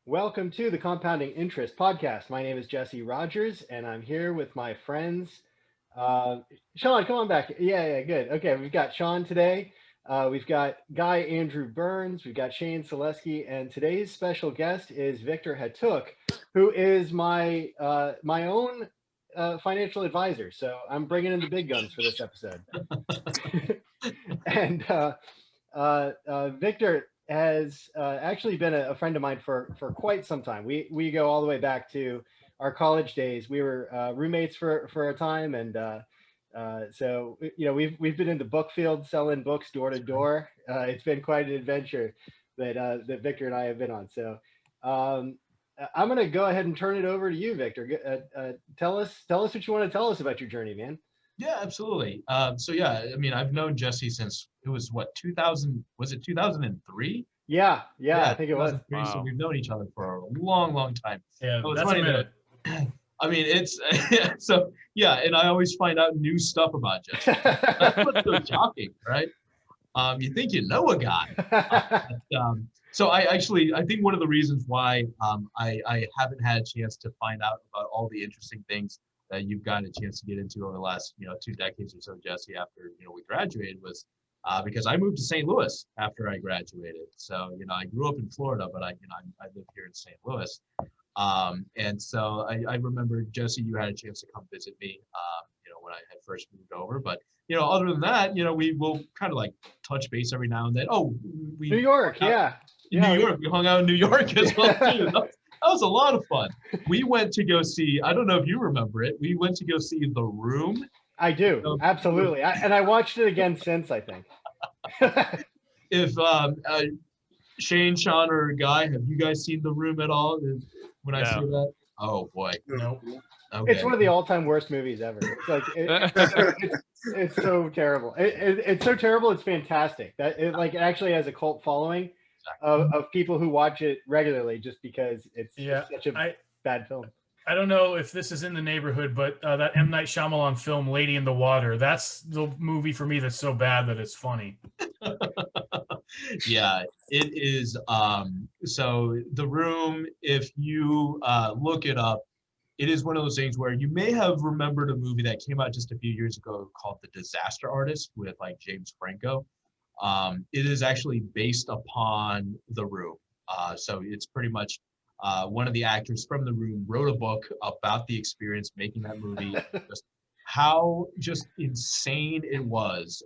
Welcome to the Compounding Interest Podcast. My name is Jesse Rogers, and I'm here with my friends. Uh, Sean, come on back. Yeah, good. Okay, we've got Sean today. We've got Guy Andrew Burns. We've got Shane Selesky, and today's special guest is Victor Hathuc, who is my own financial advisor. So I'm bringing in the big guns for this episode. and Victor has actually been a friend of mine for quite some time. We go all the way back to our college days. We were roommates for a time, and so we've been in the book field selling books door to door. It's been quite an adventure that Victor and I have been on. So um, I'm going to go ahead and turn it over to you, Victor. Tell us what you want to tell us about your journey, man. Yeah, absolutely. So yeah, I mean, I've known Jesse since it was what 2000, was it 2003? Yeah, I think it was. 2003. So Wow. we've known each other for a long, long time. Yeah, So it's that's a funny minute. that I mean, it's so yeah, and I always find out new stuff about Jesse. That's what's so shocking, right? You think you know a guy. So I think one of the reasons why I haven't had a chance to find out about all the interesting things that you've gotten a chance to get into over the last 2 decades or so, Jesse, after we graduated, was because I moved to St. Louis after I graduated. So I grew up in Florida, but I live here in St. Louis. And so I remember, Jesse, you had a chance to come visit me when I had first moved over. But other than that, we will kind of like touch base every now and then. New York, yeah. New York. We hung out in New York as well too. That was a lot of fun. We went to go see, I don't know if you remember it, we went to go see The Room. I do, absolutely. And I watched it again since, I think. If Shane, Sean, or Guy, have you guys seen The Room at all? When I say that? Oh boy. Nope. Okay. It's one of the all-time worst movies ever. It's like it's so terrible. It's so terrible. It's fantastic. It actually has a cult following of people who watch it regularly just because it's such a bad film. I don't know if this is in the neighborhood, but that M. Night Shyamalan film, Lady in the Water, that's the movie for me that's so bad that it's funny. Yeah, it is. So The Room, if you look it up, it is one of those things where you may have remembered a movie that came out just a few years ago called The Disaster Artist with James Franco. It is actually based upon The Room. So it's pretty much one of the actors from The Room wrote a book about the experience making that movie, just how just insane it was.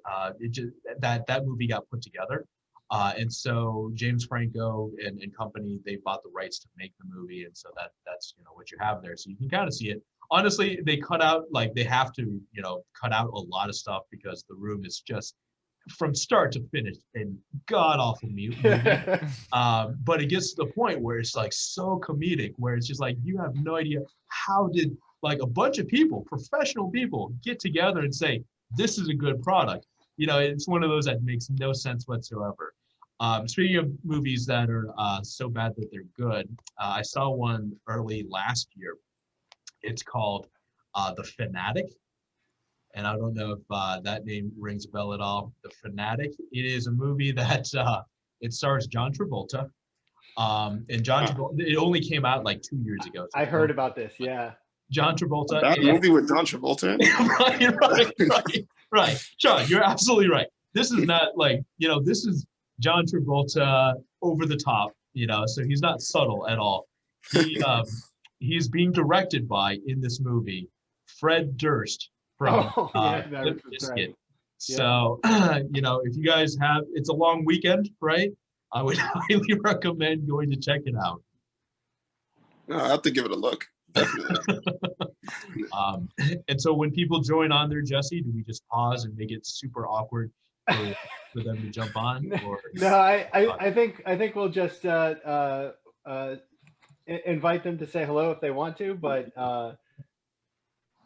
That movie got put together. And so James Franco and company, they bought the rights to make the movie. And so that's what you have there. So you can kind of see it. Honestly, they cut out, they have to, cut out a lot of stuff because The Room is just from start to finish and god awful movie. But it gets to the point where it's so comedic, where it's just you have no idea how did a bunch of people, professional people, get together and say this is a good product. It's one of those that makes no sense whatsoever. Speaking of movies that are so bad that they're good, I saw one early last year. It's called The Fanatic. And I don't know if that name rings a bell at all. The Fanatic. It is a movie that it stars John Travolta. And John Travolta, it only came out 2 years ago. So I heard about this, yeah. John Travolta. That movie with John Travolta? Right. John, you're absolutely right. This is not this is John Travolta over the top, so he's not subtle at all. He's being directed by, in this movie, Fred Durst from Limp Bizkit. Right. So, if you guys have, it's a long weekend, right? I would highly recommend going to check it out. I have to give it a look. Definitely. And so when people join on there, Jesse, do we just pause and make it super awkward for them to jump on? Or no, I think we'll just invite them to say hello if they want to, but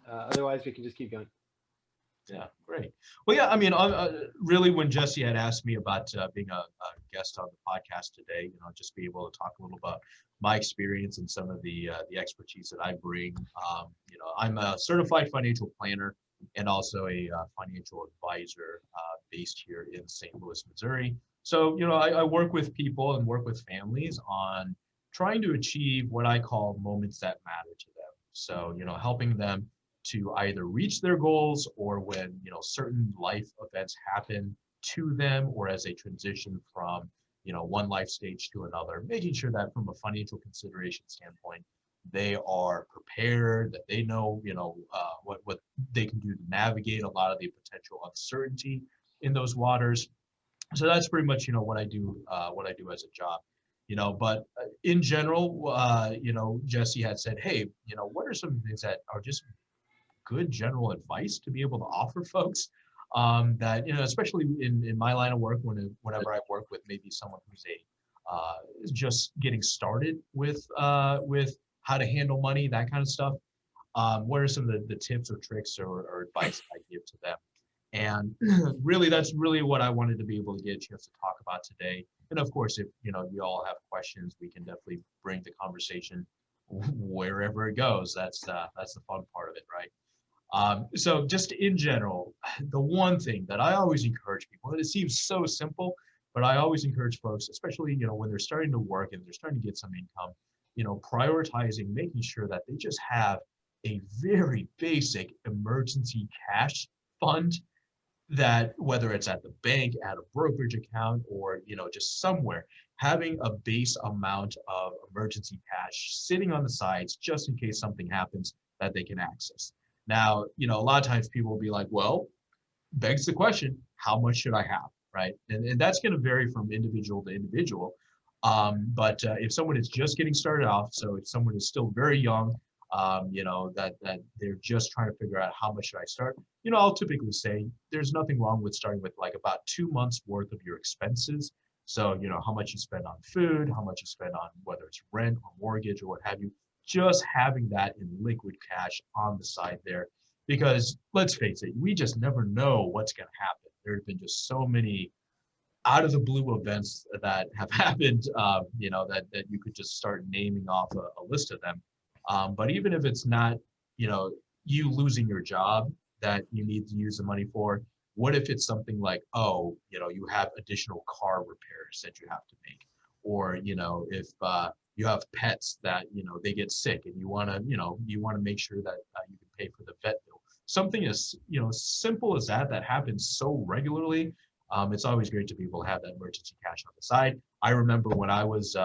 otherwise we can just keep going. Yeah, great. Well, yeah, I mean, really, when Jesse had asked me about being a guest on the podcast today, just be able to talk a little about my experience and some of the expertise that I bring. I'm a certified financial planner and also a financial advisor based here in St. Louis, Missouri. So, I work with people and work with families on trying to achieve what I call moments that matter to them. So, helping them to either reach their goals, or when, certain life events happen to them, or as they transition from, one life stage to another, making sure that from a financial consideration standpoint, they are prepared, that they know, what they can do to navigate a lot of the potential uncertainty in those waters. So that's pretty much, what I do as a job. But in general, Jesse had said, hey, what are some things that are just good general advice to be able to offer folks, that, especially in my line of work, whenever I work with maybe someone who's just getting started with how to handle money, that kind of stuff. What are some of the tips or tricks or advice I give to them? And really, that's really what I wanted to be able to get a chance to talk about today. And of course, if you all have questions, we can definitely bring the conversation wherever it goes. That's the fun part of it, right? So just in general, the one thing that I always encourage people, and it seems so simple, but I always encourage folks, especially, when they're starting to work and they're starting to get some income, prioritizing, making sure that they just have a very basic emergency cash fund, that whether it's at the bank, at a brokerage account, or, just somewhere, having a base amount of emergency cash sitting on the sides just in case something happens that they can access. Now, a lot of times people will be like, well, begs the question, how much should I have, right? And that's going to vary from individual to individual. But if someone is just getting started off, so if someone is still very young, that they're just trying to figure out how much should I start, I'll typically say there's nothing wrong with starting with like about 2 months worth of your expenses. So, how much you spend on food, how much you spend on whether it's rent or mortgage or what have you, just having that in liquid cash on the side there, because let's face it, we just never know what's going to happen. There have been just so many out of the blue events that have happened, that you could just start naming off a list of them. But even if it's not, you losing your job that you need to use the money for, what if it's something like, oh, you have additional car repairs that you have to make, or, if you have pets that, they get sick and you want to make sure that you can pay for the vet bill. Something as, simple as that happens so regularly. It's always great to be able to have that emergency cash on the side. I remember when I was,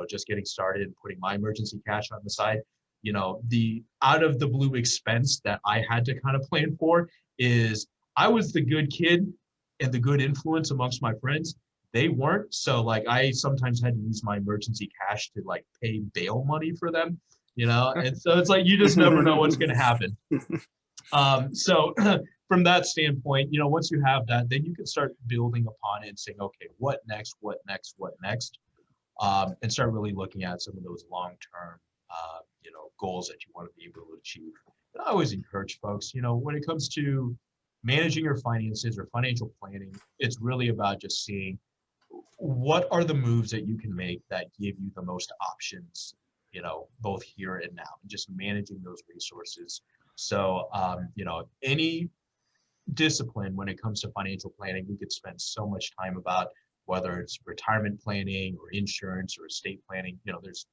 just getting started and putting my emergency cash on the side, the out of the blue expense that I had to kind of plan for is I was the good kid and the good influence amongst my friends. They weren't. So like I sometimes had to use my emergency cash to like pay bail money for them, and so it's like, you just never know what's going to happen. So from that standpoint, once you have that, then you can start building upon it and saying, okay, what next, and start really looking at some of those long-term, goals that you want to be able to achieve. And I always encourage folks, when it comes to managing your finances or financial planning, it's really about just seeing what are the moves that you can make that give you the most options, both here and now, and just managing those resources. So, any discipline when it comes to financial planning, we could spend so much time about, whether it's retirement planning or insurance or estate planning. There's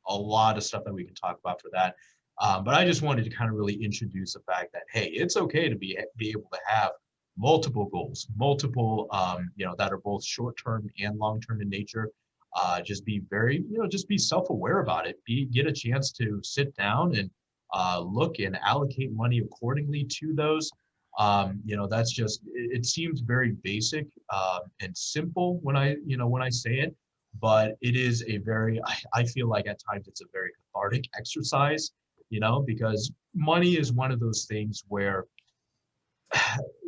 a lot of stuff that we can talk about for that. But I just wanted to kind of really introduce the fact that, hey, it's okay to be able to have multiple goals, that are both short-term and long-term in nature. Just be very, just be self-aware about it. Get a chance to sit down and look and allocate money accordingly to those. That's just, it seems very basic and simple when I say it, but it is a very, I feel like at times it's a very cathartic exercise, because money is one of those things where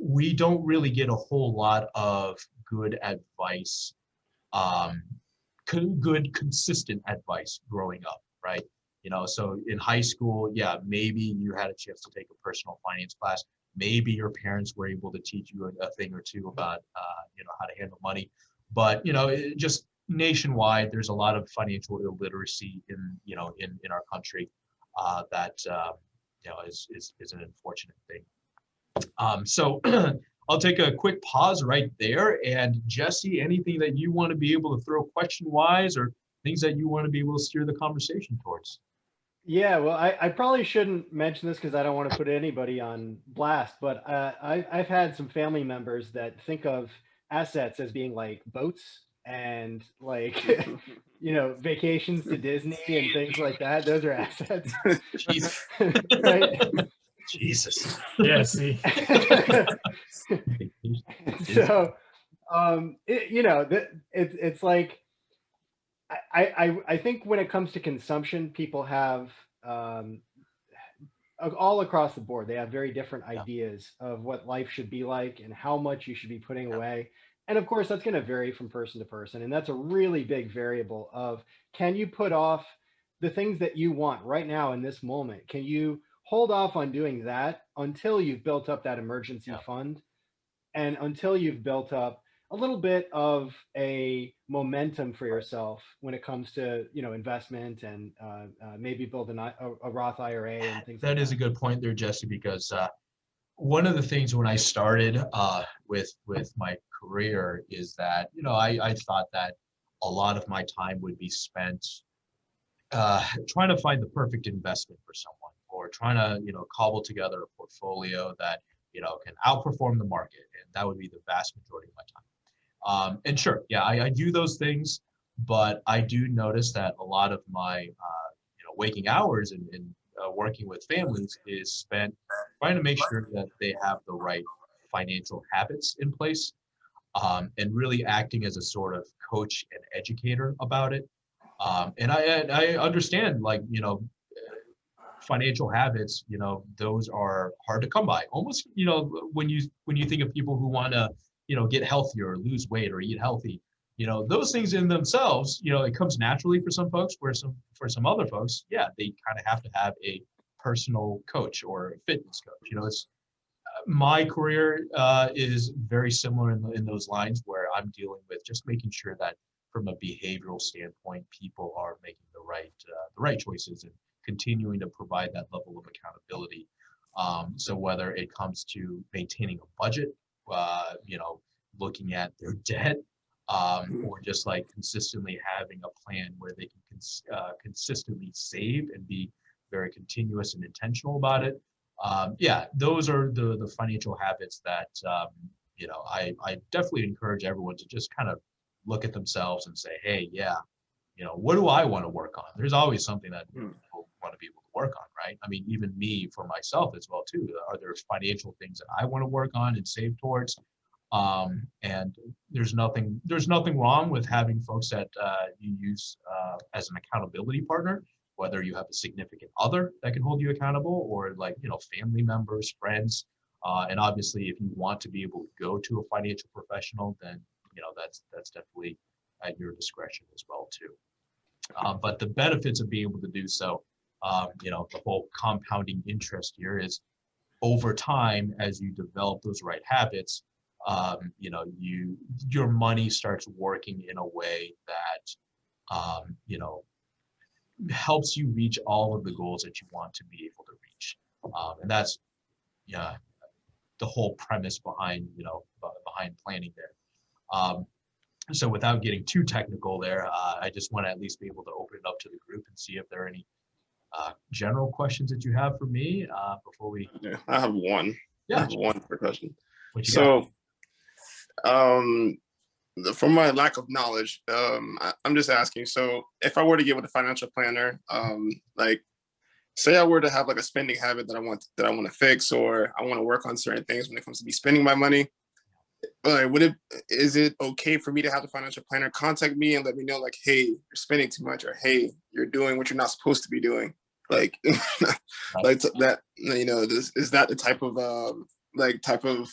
we don't really get a whole lot of good advice, good consistent advice growing up, right? So in high school, yeah, maybe you had a chance to take a personal finance class. Maybe your parents were able to teach you a thing or two about, how to handle money. But, just nationwide, there's a lot of financial illiteracy in our country that, is an unfortunate thing. So I'll take a quick pause right there. And Jesse, anything that you want to be able to throw question-wise or things that you want to be able to steer the conversation towards. Yeah, well, I probably shouldn't mention this because I don't want to put anybody on blast, but I've had some family members that think of assets as being like boats and like, vacations to Disney and things like that. Those are assets, Jesus. right? Jesus. Yeah, see. So, it's like, I think when it comes to consumption, people have all across the board, they have very different ideas of what life should be like and how much you should be putting away. And of course, that's going to vary from person to person. And that's a really big variable of, can you put off the things that you want right now in this moment? Can you hold off on doing that until you've built up that emergency fund and until you've built up a little bit of a momentum for yourself when it comes to, investment and maybe build a Roth IRA and things like that. That is a good point there, Jesse, because one of the things when I started with my career is that, I thought that a lot of my time would be spent trying to find the perfect investment for someone, or trying to, cobble together a portfolio that, can outperform the market. And that would be the vast majority of my time. And sure, yeah, I do those things, but I do notice that a lot of my, waking hours and working with families is spent trying to make sure that they have the right financial habits in place, and really acting as a sort of coach and educator about it. And I understand, like, financial habits, those are hard to come by. Almost, when you think of people who want to, get healthier or lose weight or eat healthy, those things in themselves, it comes naturally for some folks, where for some other folks, yeah, they kind of have to have a personal coach or a fitness coach. It's my career is very similar in those lines, where I'm dealing with just making sure that from a behavioral standpoint, people are making the right choices and continuing to provide that level of accountability. So whether it comes to maintaining a budget, looking at their debt, or just like consistently having a plan where they can consistently save and be very continuous and intentional about it. Yeah, those are the financial habits that, I definitely encourage everyone to just kind of look at themselves and say, hey, yeah, what do I want to work on? There's always something that people want to be able to work on, right? I mean, even me, for myself as well too, are there financial things that I want to work on and save towards? And there's nothing wrong with having folks that you use as an accountability partner, whether you have a significant other that can hold you accountable, or like, family members, friends. And obviously, if you want to be able to go to a financial professional, then, that's definitely at your discretion as well too. But the benefits of being able to do so, the whole compounding interest here is, over time, as you develop those right habits, your money starts working in a way that, helps you reach all of the goals that you want to be able to reach. And that's, the whole premise behind, behind planning there. So without getting too technical there, I just want to at least be able to open it up to the group and see if there are any general questions that you have for me before we. Yeah, I have one. Yeah, I have one quick question. So, from my lack of knowledge, I'm just asking. So, if I were to get with a financial planner, like, say I were to have like a spending habit that I want to fix, or I want to work on certain things when it comes to me spending my money. Is it okay for me to have the financial planner contact me and let me know, like, hey, you're spending too much, or hey, you're doing what you're not supposed to be doing? Like, like that, is that the type of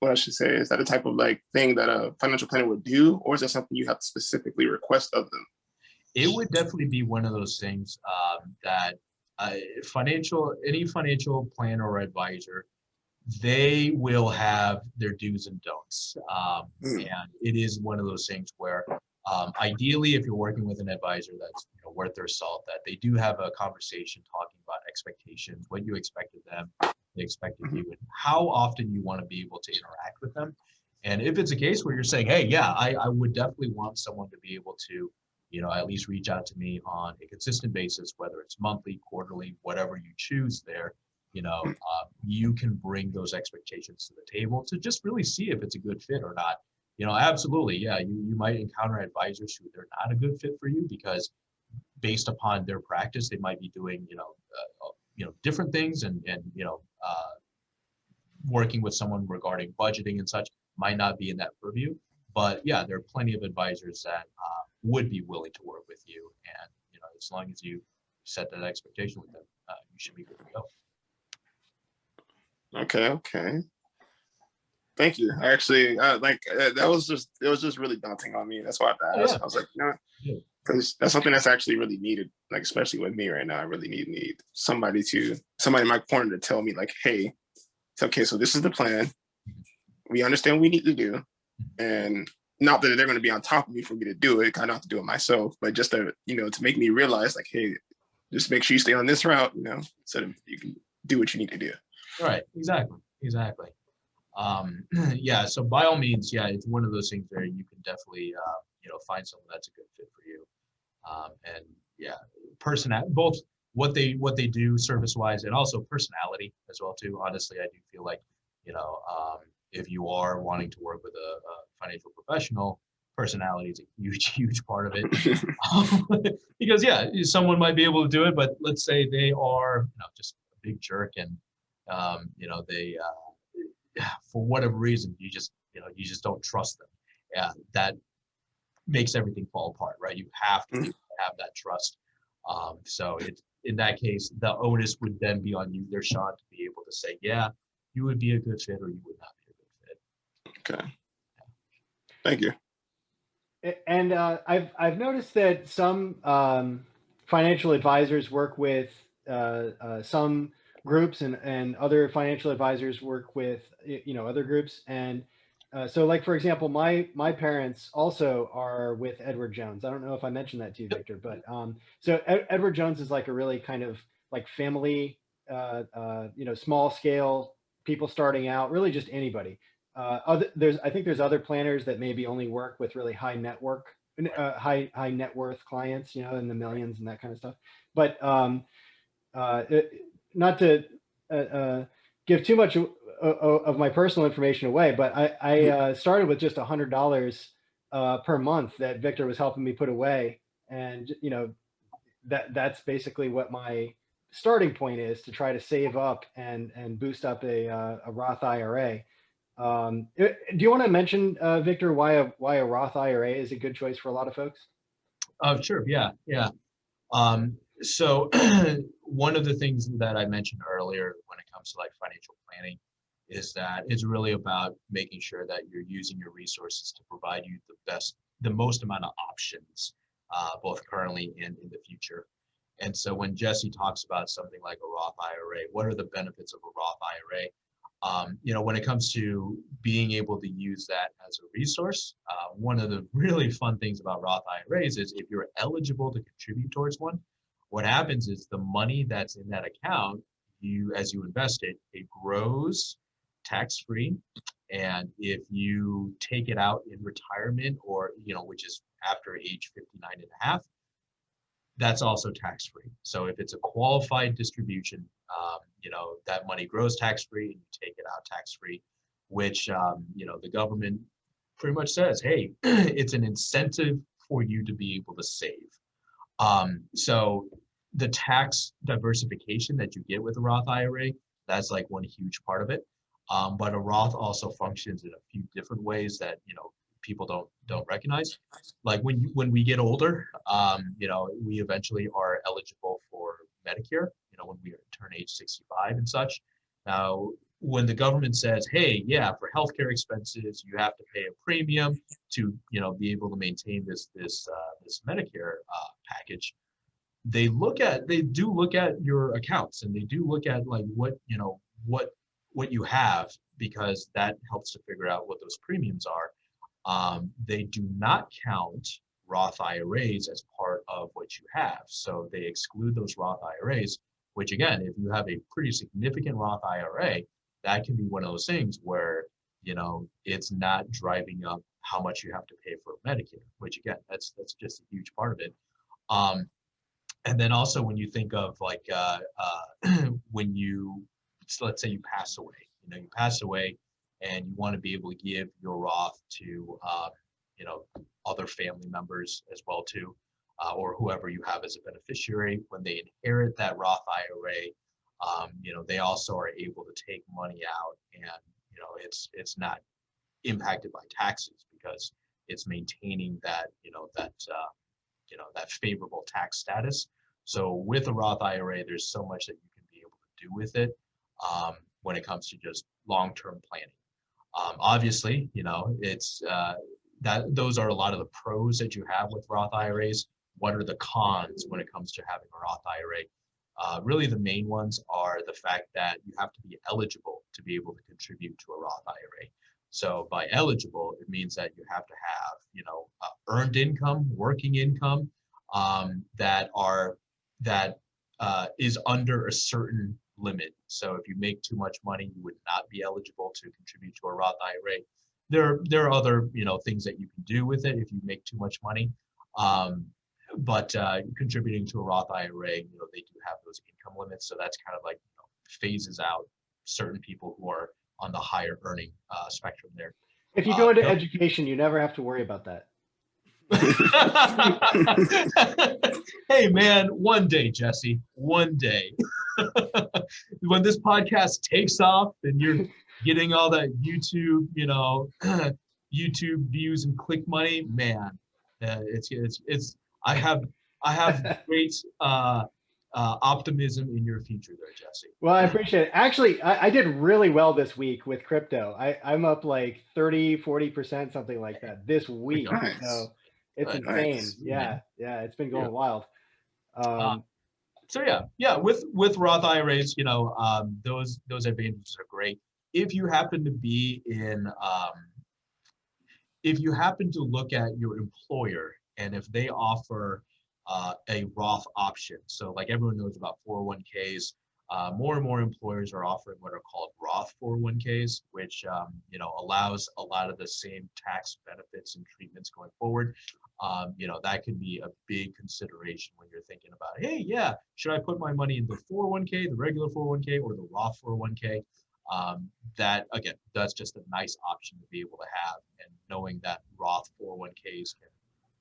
what I should say, is that a type of like thing that a financial planner would do, or is that something you have to specifically request of them? It would definitely be one of those things that any financial planner or advisor, they will have their do's and don'ts. And it is one of those things where ideally, if you're working with an advisor that's worth their salt, that they do have a conversation talking about expectations, what you expect of them, they expect of you, and how often you want to be able to interact with them. And if it's a case where you're saying, hey, yeah, I would definitely want someone to be able to at least reach out to me on a consistent basis, whether it's monthly, quarterly, whatever you choose there. You can bring those expectations to the table to just really see if it's a good fit or not. Absolutely, yeah, you might encounter advisors who they're not a good fit for you because based upon their practice, they might be doing, different things and working with someone regarding budgeting and such might not be in that purview. But yeah, there are plenty of advisors that would be willing to work with you. And, as long as you set that expectation with them, you should be good to go. Okay. Thank you. I actually it was just really daunting on me. That's why I asked. I was like, because that's something that's actually really needed, like especially with me right now. I really need somebody in my corner to tell me like, hey, it's okay. So this is the plan. We understand what we need to do, and not that they're going to be on top of me for me to do it. I don't have to do it myself, but just to to make me realize like, hey, just make sure you stay on this route, so that you can do what you need to do. Right. Exactly. Yeah. So by all means, yeah, it's one of those things where you can definitely, find someone that's a good fit for you. And yeah, both what they do service wise and also personality as well too. Honestly, I do feel like, if you are wanting to work with a financial professional, personality is a huge part of it. Because yeah, someone might be able to do it, but let's say they are, just a big jerk and, they, for whatever reason, you just don't trust them. Yeah, that makes everything fall apart, right? You have to have that trust. So in that case, the onus would then be on you there, Sean, to be able to say, yeah, you would be a good fit or you would not be a good fit. Okay. Thank you. And I've noticed that some financial advisors work with some groups and other financial advisors work with other groups. And so like, for example, my parents also are with Edward Jones. I don't know if I mentioned that to you, Victor, but so Edward Jones is like a really kind of like family, small scale people starting out, really just anybody. I think there's other planners that maybe only work with really high net worth clients, in the millions and that kind of stuff. But not to give too much of my personal information away, but I started with just $100 per month that Victor was helping me put away, and that's basically what my starting point is to try to save up and boost up a Roth IRA. Do you want to mention, Victor, why a Roth IRA is a good choice for a lot of folks? Sure. Yeah. So one of the things that I mentioned earlier when it comes to like financial planning is that it's really about making sure that you're using your resources to provide you the most amount of options, both currently and in the future. And so when Jesse talks about something like a Roth IRA, what are the benefits of a Roth IRA? When it comes to being able to use that as a resource, one of the really fun things about Roth IRAs is if you're eligible to contribute towards one, what happens is the money that's in that account, as you invest it, it grows tax-free. And if you take it out in retirement or, which is after age 59 and a half, that's also tax-free. So if it's a qualified distribution, that money grows tax-free and you take it out tax-free, which, the government pretty much says, hey, it's an incentive for you to be able to save. So the tax diversification that you get with a Roth IRA, that's like one huge part of it. But a Roth also functions in a few different ways that, people don't recognize. Like when we get older, we eventually are eligible for Medicare, when we turn age 65 and such. Now, when the government says, hey, yeah, for healthcare expenses, you have to pay a premium to, be able to maintain this Medicare package, they do look at your accounts and they do look at like what you have, because that helps to figure out what those premiums are. They do not count Roth IRAs as part of what you have. So they exclude those Roth IRAs, which again, if you have a pretty significant Roth IRA, that can be one of those things where, it's not driving up how much you have to pay for a Medicare, which again, that's just a huge part of it. And then also when you think of like when you, so let's say you pass away, you pass away and you want to be able to give your Roth to other family members as well too, or whoever you have as a beneficiary. When they inherit that Roth IRA, they also are able to take money out, and it's not impacted by taxes because it's maintaining that that favorable tax status. So with a Roth IRA, there's so much that you can be able to do with it when it comes to just long-term planning. Obviously, it's that those are a lot of the pros that you have with Roth IRAs. What are the cons when it comes to having a Roth IRA? Really, the main ones are the fact that you have to be eligible to be able to contribute to a Roth IRA. So by eligible, it means that you have to have, earned income, working income that is under a certain limit. So if you make too much money, you would not be eligible to contribute to a Roth IRA. There are other, things that you can do with it if you make too much money. But contributing to a Roth IRA, they do have those income limits. So that's kind of like phases out certain people who are on the higher earning spectrum there. If you go into education, you never have to worry about that. Hey man, one day, Jesse, one day. When this podcast takes off and you're getting all that YouTube, YouTube views and click money, man, it's I have great optimism in your future there, Jesse. Well, I appreciate it. Actually, I did really well this week with crypto. I'm up like 30-40%, something like that this week. Nice. So it's insane. Nice. Yeah, it's been going wild. So yeah, with Roth IRAs, those advantages are great. If you happen to be if you happen to look at your employer and if they offer a Roth option, so like everyone knows about 401ks, more and more employers are offering what are called Roth 401ks, which allows a lot of the same tax benefits and treatments going forward. That can be a big consideration when you're thinking about, hey, yeah, should I put my money in the 401k, the regular 401k, or the Roth 401k? That's just a nice option to be able to have. And knowing that Roth 401ks can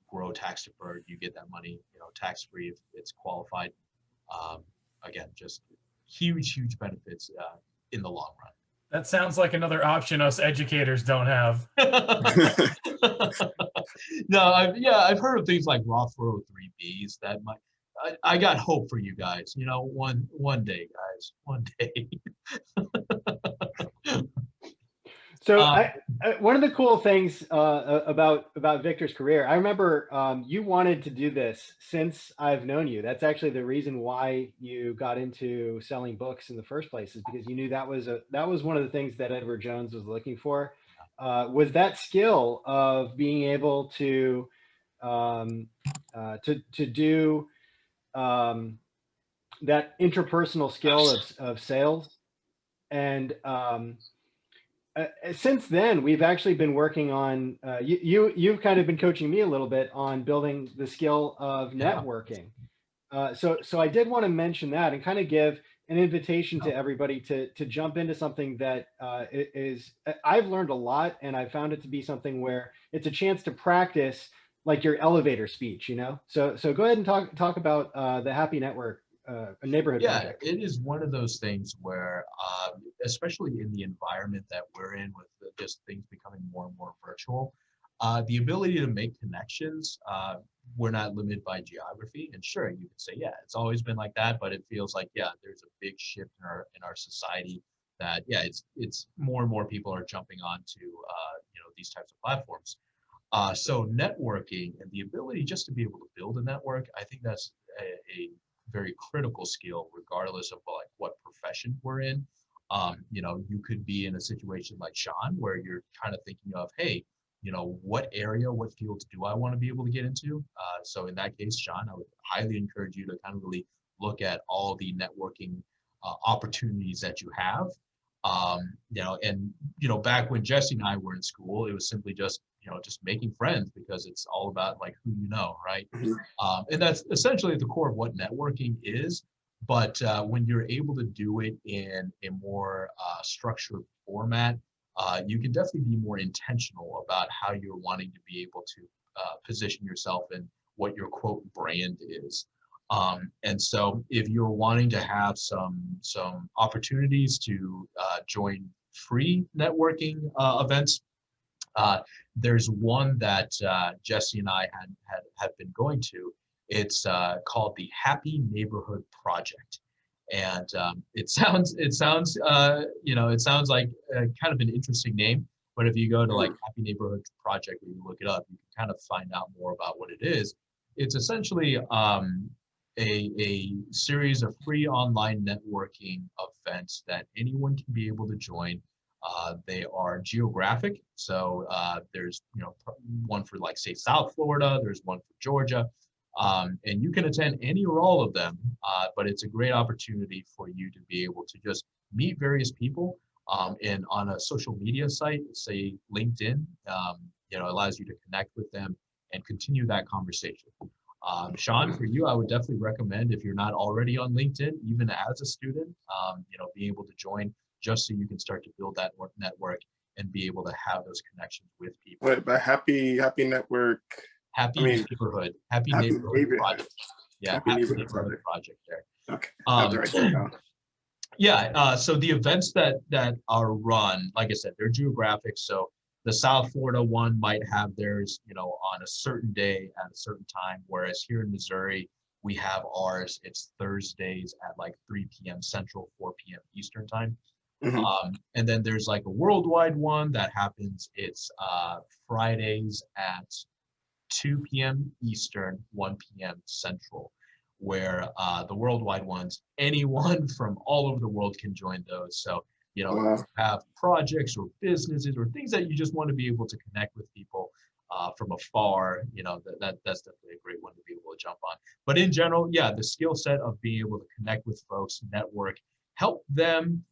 grow tax deferred, you get that money, tax free if it's qualified. Again, just huge benefits in the long run. That sounds like another option us educators don't have. No, I've heard of things like Roth 403bs that might. I got hope for you guys. One day, guys, one day. So one of the cool things about Victor's career, I remember you wanted to do this since I've known you. That's actually the reason why you got into selling books in the first place, is because you knew that was one of the things that Edward Jones was looking for, was that skill of being able to do that interpersonal skill of sales. And since then, we've actually been working on, you've kind of been coaching me a little bit on building the skill of networking. So I did want to mention that and kind of give an invitation to everybody to jump into something that I've learned a lot, and I found it to be something where it's a chance to practice like your elevator speech, So go ahead and talk about the Happy Network neighborhood project. It is one of those things where, especially in the environment that we're in with just things becoming more and more virtual, the ability to make connections, we're not limited by geography. And sure, you can say, yeah, it's always been like that, but it feels like, there's a big shift in our society that, it's more and more people are jumping onto, these types of platforms. So networking and the ability just to be able to build a network, I think that's a very critical skill, regardless of what profession we're in. You could be in a situation like Sean, where you're kind of thinking of, hey, what area, what fields do I want to be able to get into? So in that case, Sean, I would highly encourage you to kind of really look at all the networking opportunities that you have. And back when Jesse and I were in school, it was simply just just making friends, because it's all about like who you know, right? And that's essentially at the core of what networking is. But when you're able to do it in a more structured format, you can definitely be more intentional about how you're wanting to be able to position yourself and what your quote brand is. And so if you're wanting to have some opportunities to join free networking events, there's one that Jesse and I have been going to. It's called the Happy Neighborhood Project, and it sounds like kind of an interesting name. But if you go to like Happy Neighborhood Project and you look it up, you can kind of find out more about what it is. It's essentially a series of free online networking events that anyone can be able to join. They are geographic, so there's one for like say South Florida, there's one for Georgia, and you can attend any or all of them. But it's a great opportunity for you to be able to just meet various people, and on a social media site, say LinkedIn, allows you to connect with them and continue that conversation. Sean, for you, I would definitely recommend, if you're not already on LinkedIn, even as a student, being able to join, just so you can start to build that network and be able to have those connections with people. Wait, but happy network. Neighborhood. Happy neighborhood project. Yeah, happy neighborhood project there. Okay. I have to write that down. Yeah. So the events that are run, like I said, they're geographic. So the South Florida one might have theirs, on a certain day at a certain time, whereas here in Missouri, we have ours. It's Thursdays at like 3 p.m. Central, 4 p.m. Eastern time. And then there's like a worldwide one that happens. It's Fridays at 2 p.m. Eastern, 1 p.m. Central, where the worldwide ones, anyone from all over the world can join those. So, have projects or businesses or things that you just want to be able to connect with people from afar, that's definitely a great one to be able to jump on. But in general, yeah, the skill set of being able to connect with folks, network, help them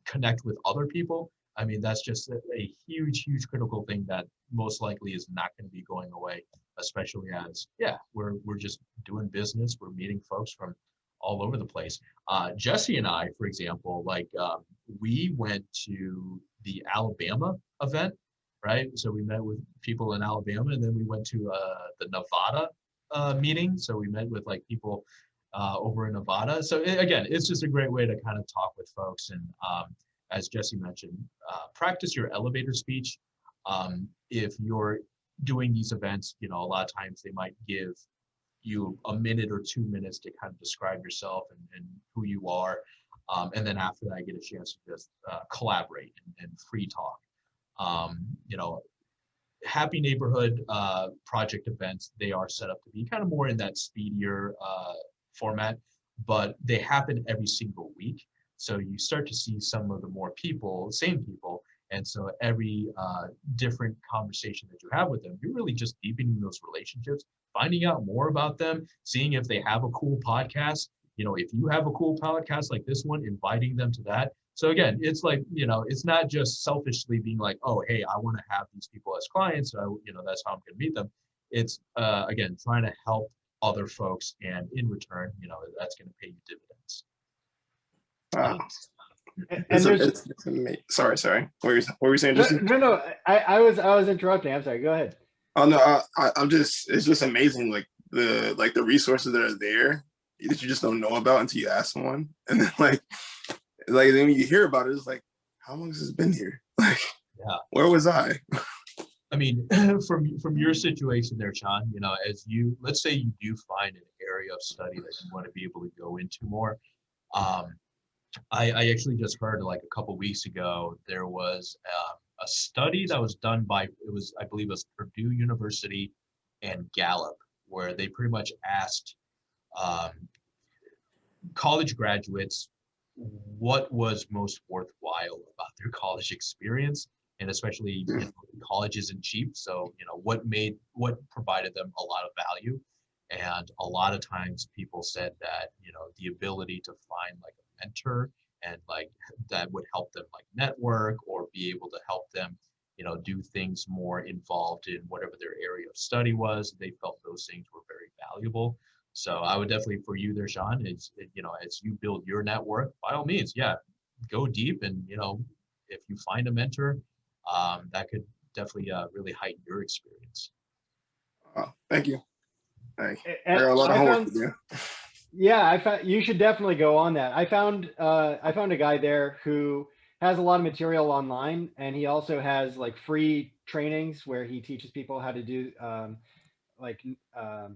connect with other people. I mean, that's just a huge critical thing that most likely is not going to be going away, especially as, we're just doing business. We're meeting folks from all over the place. Jesse and I, for example, we went to the Alabama event, right? So we met with people in Alabama, and then we went to the Nevada meeting. So we met with like people over in Nevada. So again, it's just a great way to kind of talk with folks. And as Jesse mentioned, practice your elevator speech. If you're doing these events, a lot of times they might give you a minute or 2 minutes to kind of describe yourself and who you are. And then after that, get a chance to just collaborate and free talk. Happy Neighborhood project events, they are set up to be kind of more in that speedier format, but they happen every single week. So you start to see some of the same people. And so every different conversation that you have with them, you're really just deepening those relationships, finding out more about them, seeing if they have a cool podcast. If you have a cool podcast like this one, inviting them to that. So again, it's like, it's not just selfishly being like, oh, hey, I want to have these people as clients. So that's how I'm going to meet them. It's, again, trying to help other folks. And in return, that's going to pay you dividends. Wow. And sorry. What were you saying? No. I was interrupting. I'm sorry. Go ahead. Oh no, it's just amazing, like the resources that are there that you just don't know about until you ask someone, and then like then when you hear about it, it's like, how long has this been here? Like, where was I? I mean, from your situation there, Sean, let's say you do find an area of study that you want to be able to go into more. I actually just heard like a couple weeks ago, there was a study that was done by, I believe it was Purdue University and Gallup, where they pretty much asked college graduates what was most worthwhile about their college experience. And especially, college isn't cheap. So, what provided them a lot of value. And a lot of times people said that, the ability to find like a mentor and like that would help them like network or be able to help them, you know, do things more involved in whatever their area of study was. They felt those things were very valuable. So I would definitely, for you there, Sean, you know, as you build your network, by all means, yeah, go deep. And, you know, if you find a mentor, that could definitely really heighten your experience. Thank you. I And got a lot of I homework found, to do. yeah, I found you should definitely go on that. I found a guy there who has a lot of material online, and he also has like free trainings where he teaches people how to do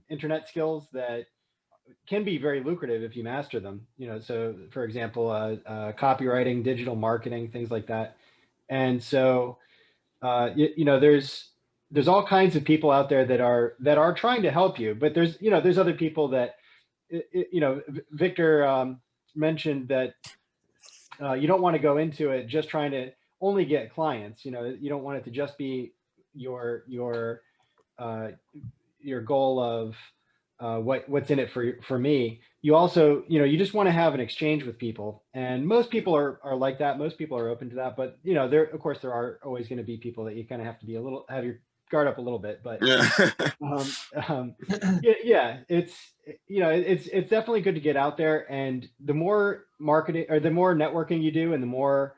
internet skills that can be very lucrative if you master them. You know, so for example, copywriting, digital marketing, things like that. And so you know, there's all kinds of people out there that are trying to help you, but there's other people that you know, Victor mentioned that you don't want to go into it just trying to only get clients. You know, you don't want it to just be your goal of what's in it for me. You also, you know, you just want to have an exchange with people, and most people are like that. Most people are open to that, but you know, there are always going to be people that you kind of have to be have your guard up a little bit. But Yeah. yeah, it's, you know, it's definitely good to get out there, and the more marketing or the more networking you do, and the more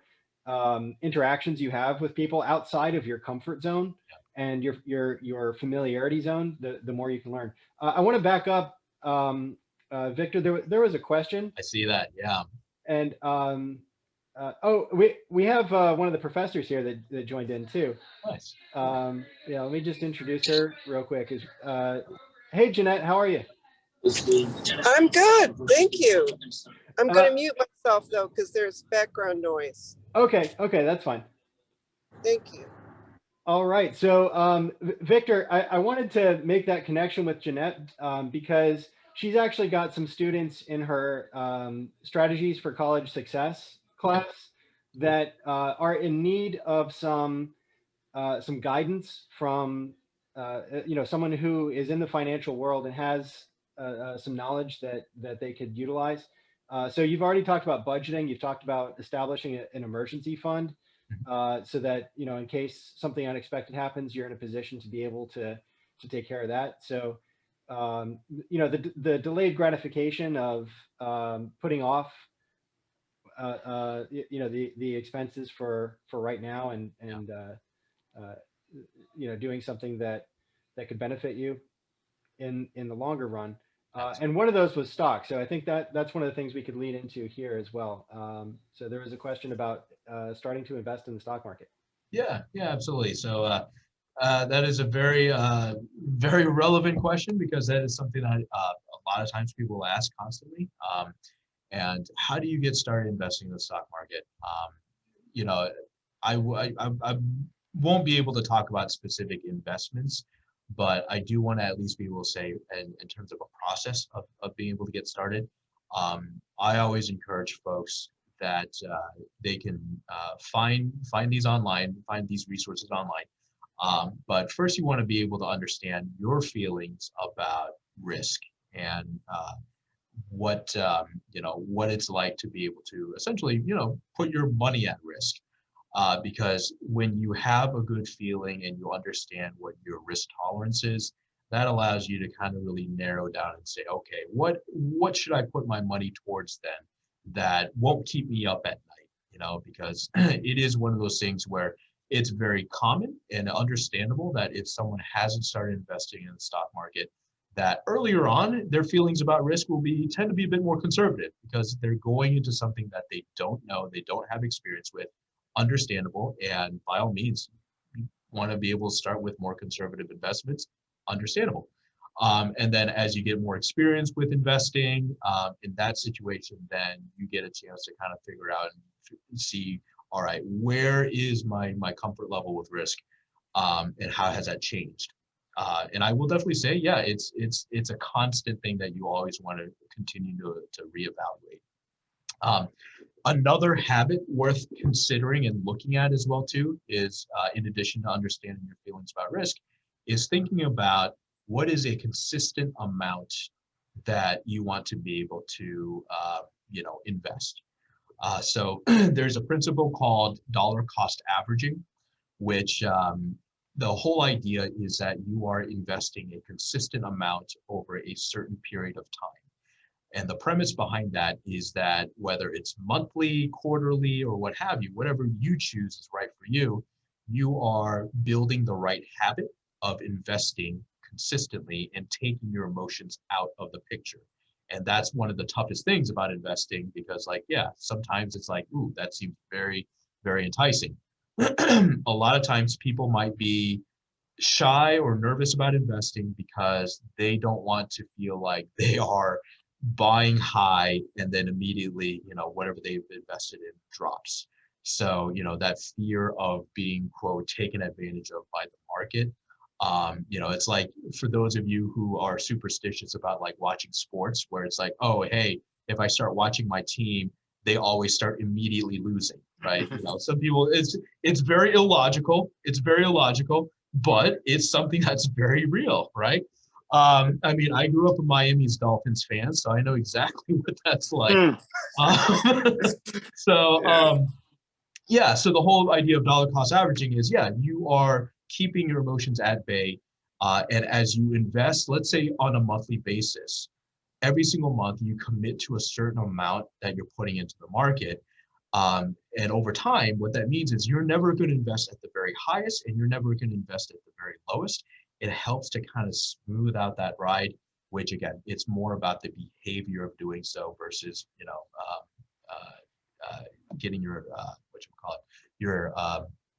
interactions you have with people outside of your comfort zone and your familiarity zone, the more you can learn. I want to back up, Victor. There was a question. I see that. Yeah. And we have one of the professors here that joined in too. Nice. Yeah, let me just introduce her real quick. Hey, Jeanette, how are you? I'm good, thank you. I'm going to mute myself though because there's background noise. Okay, that's fine. Thank you. All right, so Victor, I wanted to make that connection with Jeanette because she's actually got some students in her strategies for college success class that are in need of some guidance from you know, someone who is in the financial world and has some knowledge that they could utilize. So you've already talked about budgeting. You've talked about establishing an emergency fund so that, you know, in case something unexpected happens, you're in a position to be able to take care of that. So you know, the delayed gratification of putting off you know, the expenses for right now, and you know, doing something that could benefit you in the longer run. And one of those was stock. So I think that's one of the things we could lead into here as well. So there was a question about starting to invest in the stock market. Yeah, absolutely. So that is a very, very relevant question, because that is something that a lot of times people ask constantly. And how do you get started investing in the stock market? You know, I won't be able to talk about specific investments, but I do want to at least be able to say, in terms of a process of being able to get started, I always encourage folks that they can find these online, find these resources online. But first, you want to be able to understand your feelings about risk and what you know, what it's like to be able to essentially, you know, put your money at risk. Because when you have a good feeling and you understand what your risk tolerance is, that allows you to kind of really narrow down and say, okay, what should I put my money towards then that won't keep me up at night? You know, because it is one of those things where it's very common and understandable that if someone hasn't started investing in the stock market, that earlier on their feelings about risk will tend to be a bit more conservative, because they're going into something that they don't know, they don't have experience with. Understandable, and by all means, you want to be able to start with more conservative investments. Understandable. And then as you get more experience with investing in that situation, then you get a chance to kind of figure out and see, all right, where is my comfort level with risk, and how has that changed? And I will definitely say, yeah, it's a constant thing that you always want to continue to reevaluate. Another habit worth considering and looking at as well too is, in addition to understanding your feelings about risk, is thinking about what is a consistent amount that you want to be able to, you know, invest. So there's a principle called dollar cost averaging, which the whole idea is that you are investing a consistent amount over a certain period of time. And the premise behind that is that whether it's monthly, quarterly, or what have you, whatever you choose is right for you, you are building the right habit of investing consistently and taking your emotions out of the picture. And that's one of the toughest things about investing, because like, yeah, sometimes it's like, ooh, that seems very, very enticing. A lot of times people might be shy or nervous about investing because they don't want to feel like they are buying high and then immediately, whatever they've invested in drops. So, that fear of being, quote, taken advantage of by the market. It's like, for those of you who are superstitious about like watching sports, where it's like, oh, hey, if I start watching my team, they always start immediately losing, right? Some people, it's very illogical. It's very illogical, but it's something that's very real, right? I grew up a Miami's Dolphins fan, so I know exactly what that's like. So the whole idea of dollar cost averaging is, you are keeping your emotions at bay. And as you invest, let's say on a monthly basis, every single month you commit to a certain amount that you're putting into the market. And over time, what that means is you're never going to invest at the very highest and you're never going to invest at the very lowest. It helps to kind of smooth out that ride, which again, it's more about the behavior of doing so versus, getting your, your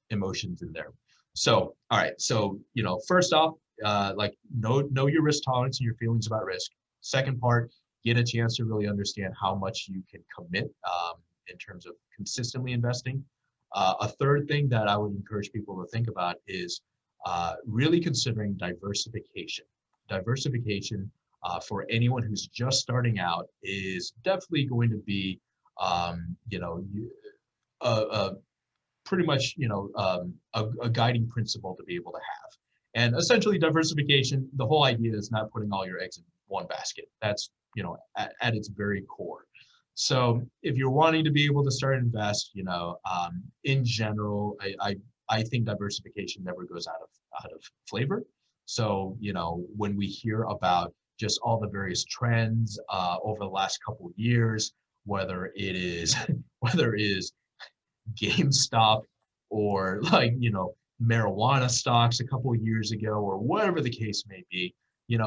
emotions in there. So, all right. So, first off, know your risk tolerance and your feelings about risk. Second part, get a chance to really understand how much you can commit in terms of consistently investing. A third thing that I would encourage people to think about is really considering diversification. Diversification for anyone who's just starting out is definitely going to be, pretty much, a guiding principle to be able to have. And essentially diversification, the whole idea is not putting all your eggs in one basket. That's, at its very core. So if you're wanting to be able to start invest, in general, I think diversification never goes out of flavor. So, when we hear about just all the various trends over the last couple of years, whether it is GameStop or marijuana stocks a couple of years ago, or whatever the case may be,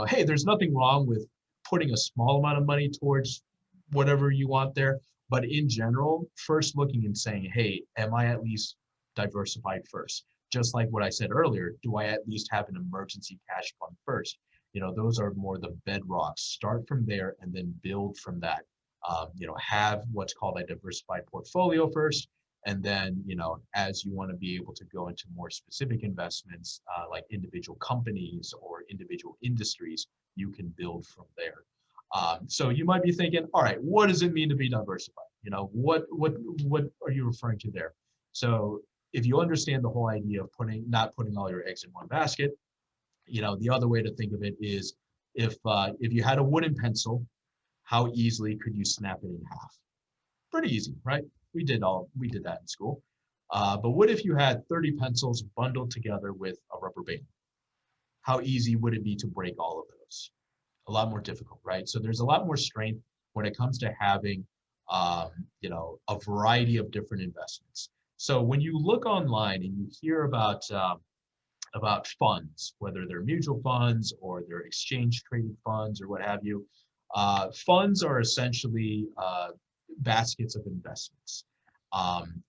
hey, there's nothing wrong with putting a small amount of money towards whatever you want there. But in general, first looking and saying, hey, am I at least diversified first? Just like what I said earlier, do I at least have an emergency cash fund first? Those are more the bedrocks. Start from there and then build from that. Have what's called a diversified portfolio first. And then, as you want to be able to go into more specific investments, like individual companies or individual industries, you can build from there. So you might be thinking, all right, what does it mean to be diversified? What are you referring to there? So if you understand the whole idea of not putting all your eggs in one basket, the other way to think of it is if you had a wooden pencil, how easily could you snap it in half? Pretty easy, right? We did that in school. But what if you had 30 pencils bundled together with a rubber band? How easy would it be to break all of those? A lot more difficult, right? So there's a lot more strength when it comes to having, a variety of different investments. So when you look online and you hear about funds, whether they're mutual funds or they're exchange traded funds or what have you, funds are essentially baskets of investments.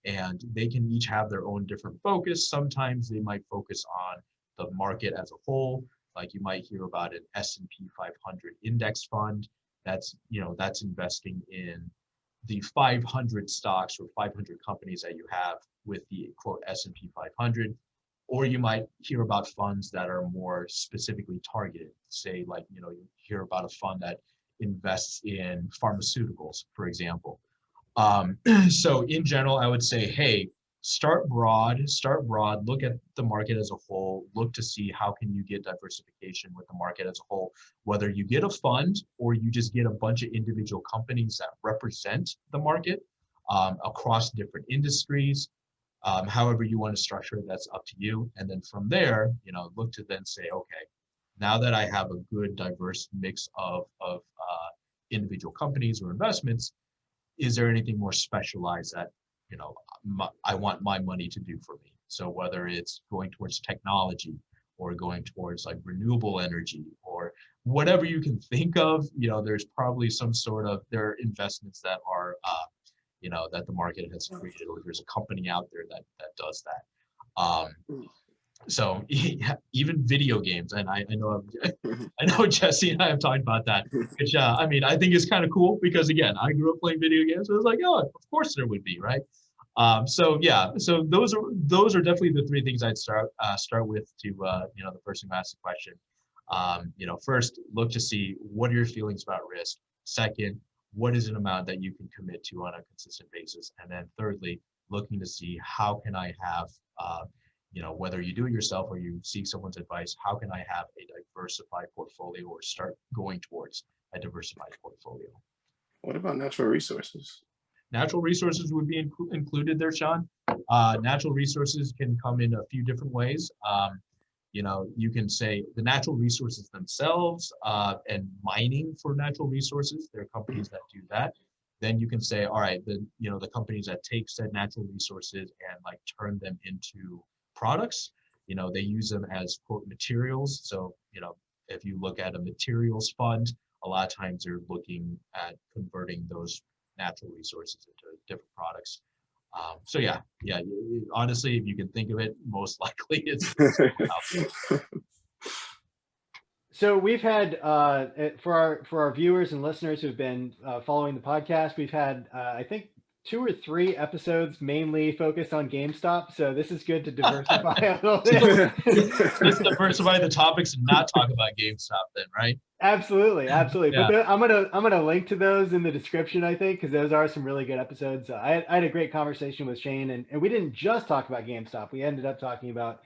And they can each have their own different focus. Sometimes they might focus on the market as a whole. Like you might hear about an S&P 500 index fund. That's investing in the 500 stocks or 500 companies that you have with the quote S&P 500. Or you might hear about funds that are more specifically targeted. Say like, you hear about a fund that invests in pharmaceuticals, for example. So in general, I would say, hey, start broad, look at the market as a whole, look to see how can you get diversification with the market as a whole, whether you get a fund or you just get a bunch of individual companies that represent the market. across different industries. However you want to structure it, that's up to you. And then from there, look to then say, okay, now that I have a good diverse mix of individual companies or investments, is there anything more specialized that I want my money to do for me? So whether it's going towards technology or going towards like renewable energy or whatever you can think of, there's probably there are investments that are that the market has created, or there's a company out there that does that. So yeah, even video games, and I know Jesse and I have talked about that, which I think is kind of cool because again, I grew up playing video games, so I was like, oh, of course there would be, right? So those are definitely the three things I'd start with to the person who asked the question. First, look to see what are your feelings about risk. Second, what is an amount that you can commit to on a consistent basis, and then thirdly, looking to see how can I have whether you do it yourself or you seek someone's advice, how can I have a diversified portfolio or start going towards a diversified portfolio? What about natural resources? Natural resources would be included there, Sean. Natural resources can come in a few different ways. You can say the natural resources themselves and mining for natural resources. There are companies that do that. Then you can say, all right, the companies that take said natural resources and like turn them into products, they use them as quote materials. So, if you look at a materials fund, a lot of times they're looking at converting those natural resources into different products. So yeah, honestly, if you can think of it, most likely it's So we've had for our viewers and listeners who've been following the podcast, we've had I think 2 or 3 episodes mainly focused on GameStop. So this is good to diversify a little bit. Let's diversify the topics and not talk about GameStop then, right? Absolutely. Yeah. But I'm gonna link to those in the description, I think, because those are some really good episodes. I had a great conversation with Shane, and we didn't just talk about GameStop. We ended up talking about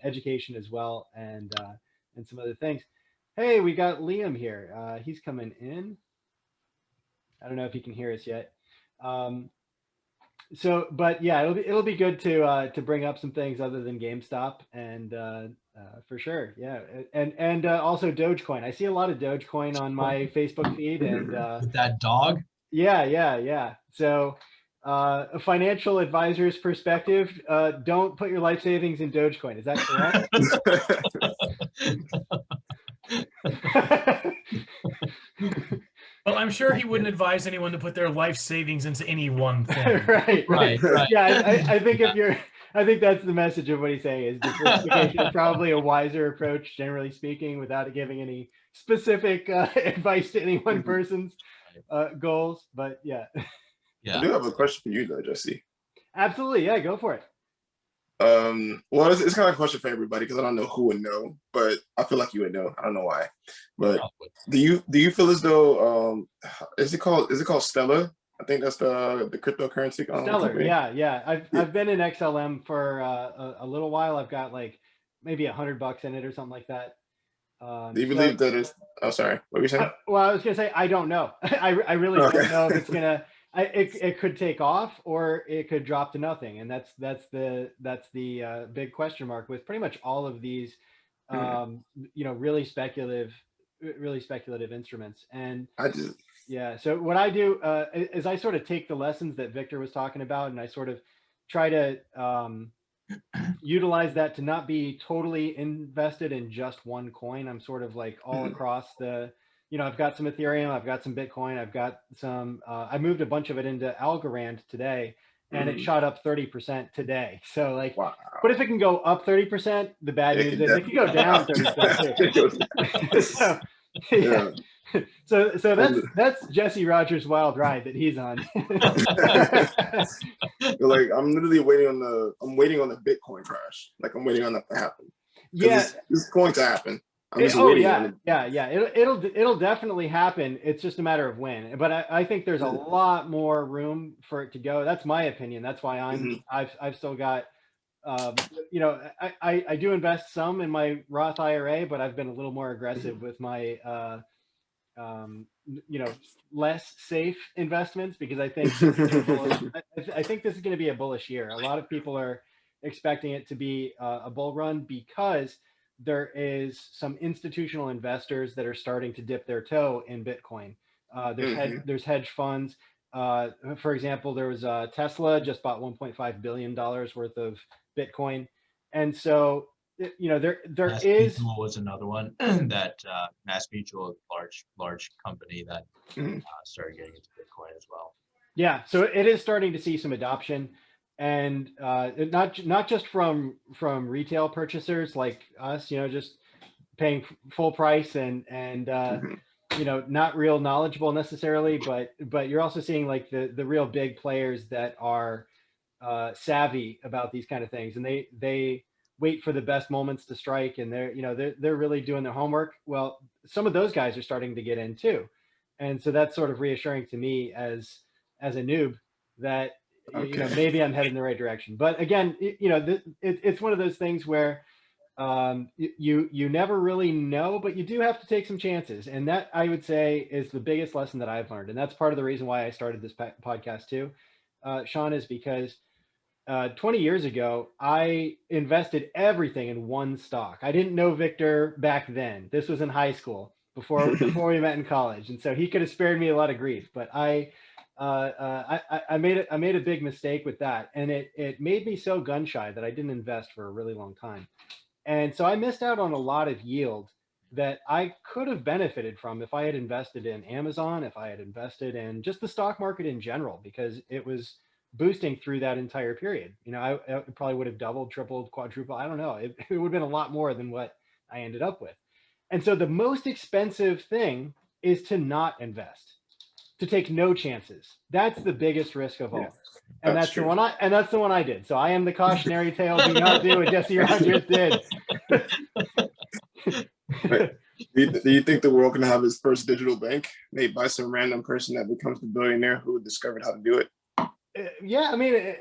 education as well, and some other things. Hey, we got Liam here. He's coming in. I don't know if he can hear us yet. But yeah, it'll be good to bring up some things other than GameStop, and for sure, yeah, and also Dogecoin. I see a lot of Dogecoin on my Facebook feed, and with that dog. Yeah. So, a financial advisor's perspective, don't put your life savings in Dogecoin. Is that correct? Well, I'm sure he wouldn't advise anyone to put their life savings into any one thing. Right. Yeah, I think I think that's the message of what he's saying is diversification is probably a wiser approach, generally speaking, without giving any specific advice to any one person's goals. But yeah. I do have a question for you though, Jesse. Absolutely. Yeah, go for it. Well, it's kind of a question for everybody because I don't know who would know, but I feel like you would know. I don't know why, but do you feel as though is it called Stellar? I think that's the cryptocurrency. Stellar, company. yeah. I've been in XLM for a little while. I've got like maybe $100 in it or something like that. Do you believe that it's? Oh, sorry. What were you saying? Well, I was gonna say I don't know. I really don't know if it's gonna. It could take off or it could drop to nothing, and that's the big question mark with pretty much all of these, really speculative instruments. And yeah, so what I do is I sort of take the lessons that Victor was talking about, and I sort of try to utilize that to not be totally invested in just one coin. I'm sort of like all across the. I've got some Ethereum, I've got some Bitcoin, I've got some, I moved a bunch of it into Algorand today, and it shot up 30% today. So like, wow. But if it can go up 30%, the bad news is it can go down 30%. So that's Jesse Rogers' wild ride that he's on. Like I'm literally waiting on the Bitcoin crash. Like I'm waiting on that to happen. Yeah, it's going to happen. It'll definitely happen. It's just a matter of when. But I think there's a lot more room for it to go. That's my opinion. That's why I've still got, I do invest some in my Roth IRA, but I've been a little more aggressive with my less safe investments, because I think this is a bullish, I think this is going to be a bullish year. A lot of people are expecting it to be a bull run because there is some institutional investors that are starting to dip their toe in Bitcoin. There's hedge funds. For example, there was Tesla just bought $1.5 billion worth of Bitcoin, and so there Mass is. Mutual was another one that Mass Mutual, large company that started getting into Bitcoin as well. Yeah, so it is starting to see some adoption, and not just from retail purchasers like us, just paying full price and not real knowledgeable necessarily, but you're also seeing like the real big players that are savvy about these kind of things, and they wait for the best moments to strike, and they're really doing their homework. Well, some of those guys are starting to get in too, and so that's sort of reassuring to me as a noob that maybe I'm headed in the right direction. But again, it's one of those things where you never really know, but you do have to take some chances, and that, I would say, is the biggest lesson that I've learned, and that's part of the reason why I started this podcast too, Sean, is because 20 years ago, I invested everything in one stock. I didn't know Victor back then. This was in high school before we met in college, and so he could have spared me a lot of grief. But I made a big mistake with that, and it made me so gun shy that I didn't invest for a really long time, and so I missed out on a lot of yield that I could have benefited from if I had invested in Amazon, if I had invested in just the stock market in general, because it was boosting through that entire period. I probably would have doubled, tripled, quadrupled. I don't know. It would have been a lot more than what I ended up with. And so the most expensive thing is to not invest, to take no chances. That's the biggest risk of all. Yeah, and that's the one I did. So I am the cautionary tale. Do not do what Jesse Rogers did. Right. Do you think the world can have its first digital bank made by some random person that becomes the billionaire who discovered how to do it? Yeah, I mean,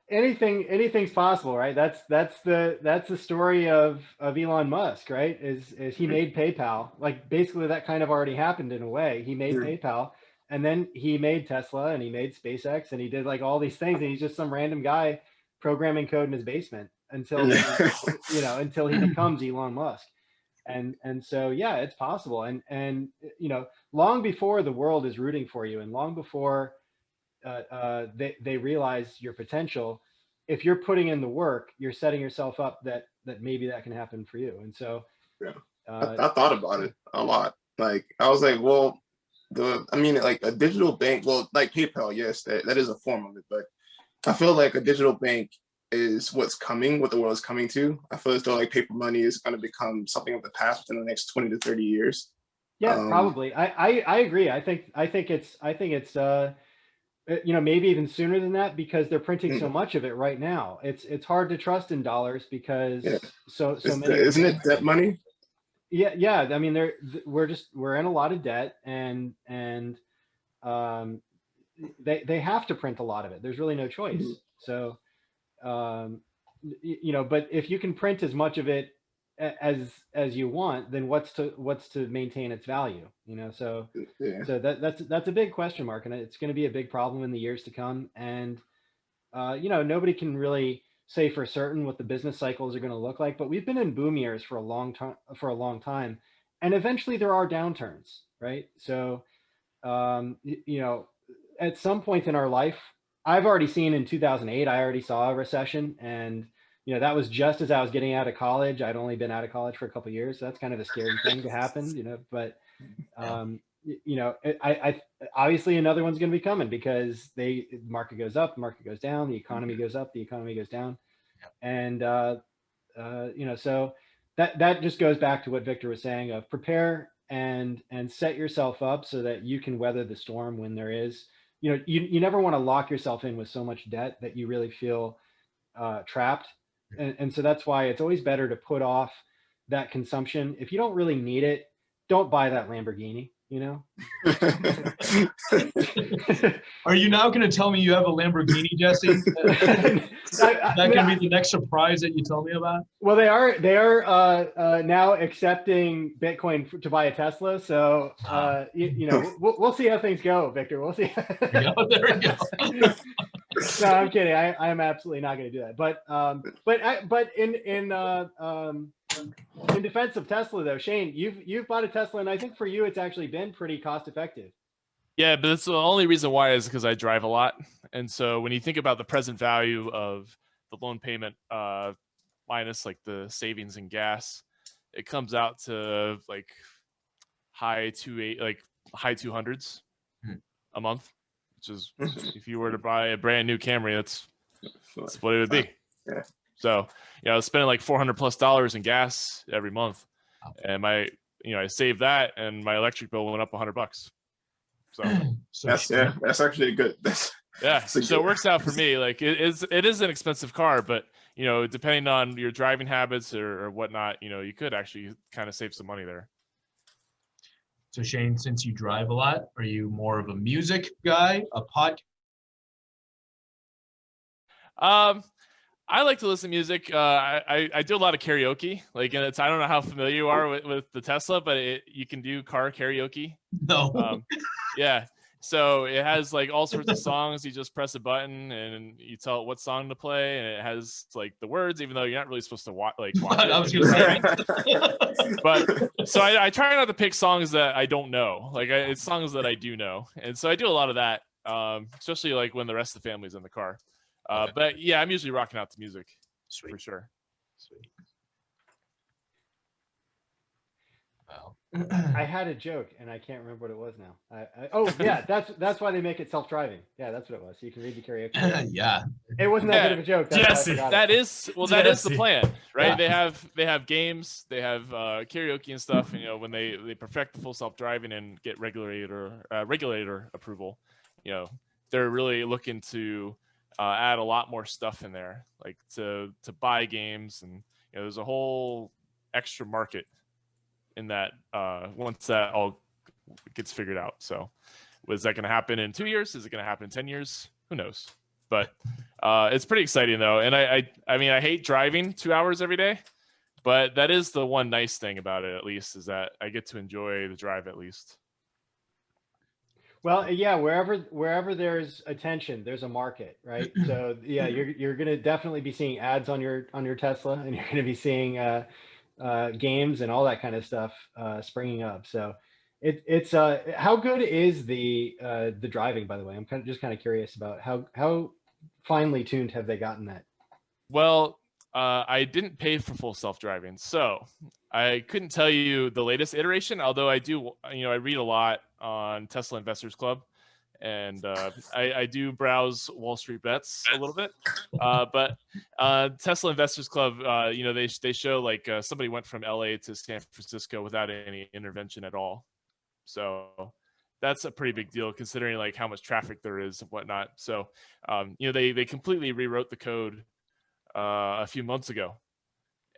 anything's possible, right? That's the story of Elon Musk, right? Is he made PayPal. Like, basically that kind of already happened in a way. He made PayPal, and then he made Tesla, and he made SpaceX, and he did like all these things, and he's just some random guy programming code in his basement until until he becomes Elon Musk. And so yeah, it's possible, and long before the world is rooting for you, and long before they realize your potential, if you're putting in the work, you're setting yourself up that maybe that can happen for you. And so I thought about it a lot. Like, I was like, well, like a digital bank, well, like PayPal, yes, that is a form of it, but I feel like a digital bank is what the world is coming to. I feel as though like paper money is going to become something of the past within the next 20 to 30 years. Yeah, probably. I agree. I think it's maybe even sooner than that, because they're printing so much of it right now. It's hard to trust in dollars because so many. Isn't it debt money? Yeah. I mean, we're in a lot of debt, and they have to print a lot of it. There's really no choice. So, but if you can print as much of it as you want, then what's to maintain its value? So that's a big question mark, and it's going to be a big problem in the years to come. And nobody can really say for certain what the business cycles are going to look like, but we've been in boom years for a long time, and eventually there are downturns, right? So at some point in our life, I've already seen in 2008, I already saw a recession, and that was just as I was getting out of college. I'd only been out of college for a couple of years, so that's kind of a scary thing to happen, but I obviously another one's going to be coming, because the market goes up, the market goes down, the economy goes up, the economy goes down. And so that just goes back to what Victor was saying of prepare and set yourself up so that you can weather the storm when there is, you never want to lock yourself in with so much debt that you really feel trapped. And so that's why it's always better to put off that consumption. If you don't really need it, don't buy that Lamborghini, Are you now going to tell me you have a Lamborghini, Jesse? That can be the next surprise that you tell me about. Well, they are now accepting Bitcoin to buy a Tesla. So we'll see how things go, Victor. We'll see. There we go. No, I'm kidding. I am absolutely not going to do that. But in defense of Tesla, though, Shane, you've bought a Tesla, and I think for you it's actually been pretty cost effective. Yeah, but that's the only reason why is because I drive a lot. And so when you think about the present value of the loan payment minus like the savings and gas, it comes out to like high 200s a month, which is if you were to buy a brand new Camry, that's what it would be. Yeah. So, I was spending like $400+ in gas every month, and I saved that, and my electric bill went up $100. So that's actually a good. So it works out for me. Like it is an expensive car, but depending on your driving habits or whatnot, you could actually kind of save some money there. So Shane, since you drive a lot, are you more of a music guy, a podcast? I like to listen to music. I do a lot of karaoke. Like, and I don't know how familiar you are with the Tesla, but you can do car karaoke. No. Yeah. So it has like all sorts of songs. You just press a button and you tell it what song to play, and it has like the words, even though you're not really supposed to watch it. I was gonna say. But so I try not to pick songs that I don't know. Like it's songs that I do know, and so I do a lot of that, especially like when the rest of the family's in the car. Okay. But yeah, I'm usually rocking out to music. Sweet. For sure. Sweet. Well, I had a joke and I can't remember what it was now. That's why they make it self-driving. Yeah, that's what it was. So you can read the karaoke. yeah. It wasn't that good of a joke. Jesse, that is the plan, right? Yeah. They have games, they have karaoke and stuff. And, when they perfect the full self-driving and get regulator approval, they're really looking to add a lot more stuff in there, like to buy games, and there's a whole extra market in that once that all gets figured out. So is that going to happen in 2 years? Is it going to happen in 10 years? Who knows? But it's pretty exciting though. And I mean, I hate driving 2 hours every day, but that is the one nice thing about it, at least, is that I get to enjoy the drive at least. Well, yeah, wherever there's attention, there's a market, right? So yeah, you're going to definitely be seeing ads on your Tesla, and you're going to be seeing games and all that kind of stuff springing up. So it's how good is the driving, by the way? I'm just kind of curious about how finely tuned have they gotten that? Well, I didn't pay for full self-driving, so I couldn't tell you the latest iteration, although I do, I read a lot on Tesla Investors Club, and I do browse Wall Street Bets a little bit. But Tesla Investors Club, they show like somebody went from LA to San Francisco without any intervention at all. So that's a pretty big deal considering like how much traffic there is and whatnot. So, they completely rewrote the code a few months ago.